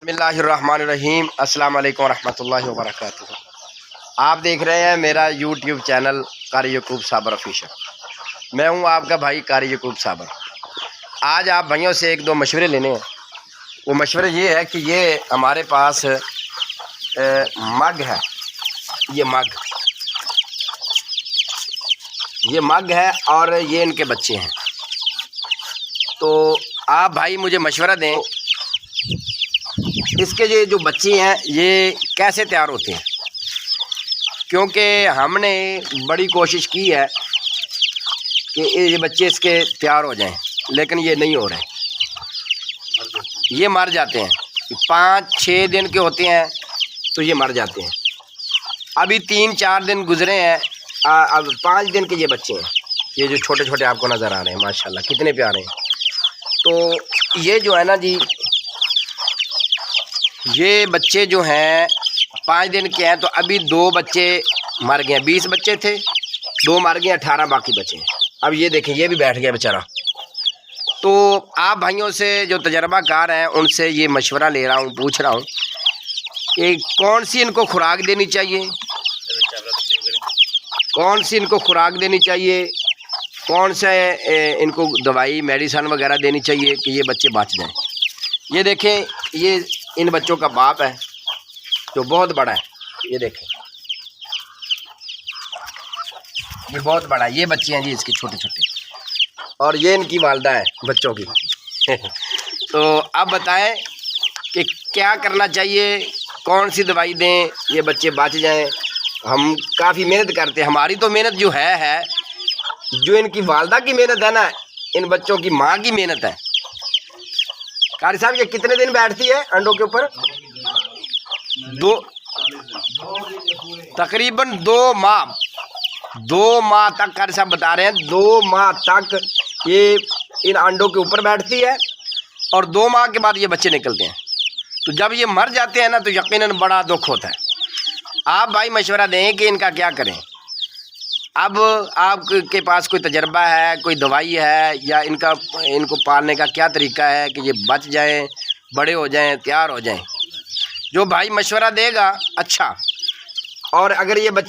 बिस्मिल्लाहिर्रहमानिर्रहीम। अस्सलाम वालेकुम रहमतुल्लाहि व बरकातुहू। आप देख रहे हैं मेरा यूट्यूब चैनल कारी यकूब साबर ऑफिशियल। मैं हूं आपका भाई कारी यकूब साबर। आज आप भाइयों से एक दो मशवरे लेने हैं। वो मशवरे ये है कि ये हमारे पास मग है। ये मग है और ये इनके बच्चे हैं। तो आप भाई मुझे मशवरा दें, इसके ये जो बच्चे हैं ये कैसे तैयार होते हैं, क्योंकि हमने बड़ी कोशिश की है कि ये बच्चे इसके तैयार हो जाएं, लेकिन ये नहीं हो रहे। ये मर जाते हैं। 5-6 दिन के होते हैं तो ये मर जाते हैं। अभी 3-4 दिन गुजरे हैं, अब 5 दिन के ये बच्चे हैं। ये जो छोटे छोटे आपको नज़र आ रहे हैं, माशाल्लाह कितने प्यारे हैं। तो ये जो है ना जी, ये बच्चे जो हैं 5 दिन के हैं। तो अभी 2 बच्चे मर गए हैं। 20 बच्चे थे, 2 मर गए, 18 बाकी बचे हैं। अब ये देखें, ये भी बैठ गया बेचारा। तो आप भाइयों से जो तजर्बाकार हैं उनसे ये मशवरा ले रहा हूँ, पूछ रहा हूँ कि कौन सी इनको खुराक देनी चाहिए, कौन सी इनको खुराक देनी चाहिए, कौन से इनको दवाई मेडिसन वगैरह देनी चाहिए कि ये बच्चे बच जाएं। ये देखें, ये इन बच्चों का बाप है जो बहुत बड़ा है। ये देखें, ये बहुत बड़ा है। ये बच्चे हैं जी इसके छोटे छोटे, और ये इनकी वालदा है बच्चों की। तो अब बताएं कि क्या करना चाहिए, कौन सी दवाई दें ये बच्चे बच जाएं। हम काफ़ी मेहनत करते हैं। हमारी तो मेहनत जो है जो इनकी वालदा की मेहनत है ना, इन बच्चों की माँ की मेहनत है। कारी साहब, ये कितने दिन बैठती है अंडों के ऊपर? तकरीबन 2 माह तक कारी साहब बता रहे हैं। 2 माह तक ये इन अंडों के ऊपर बैठती है और 2 माह के बाद ये बच्चे निकलते हैं। तो जब ये मर जाते हैं ना तो यकीनन बड़ा दुख होता है। आप भाई मशवरा दें कि इनका क्या करें। अब आपके पास कोई तजर्बा है, कोई दवाई है, या इनको पालने का क्या तरीका है कि ये बच जाएं, बड़े हो जाएं, तैयार हो जाएं। जो भाई मशवरा देगा अच्छा। और अगर ये बच्चे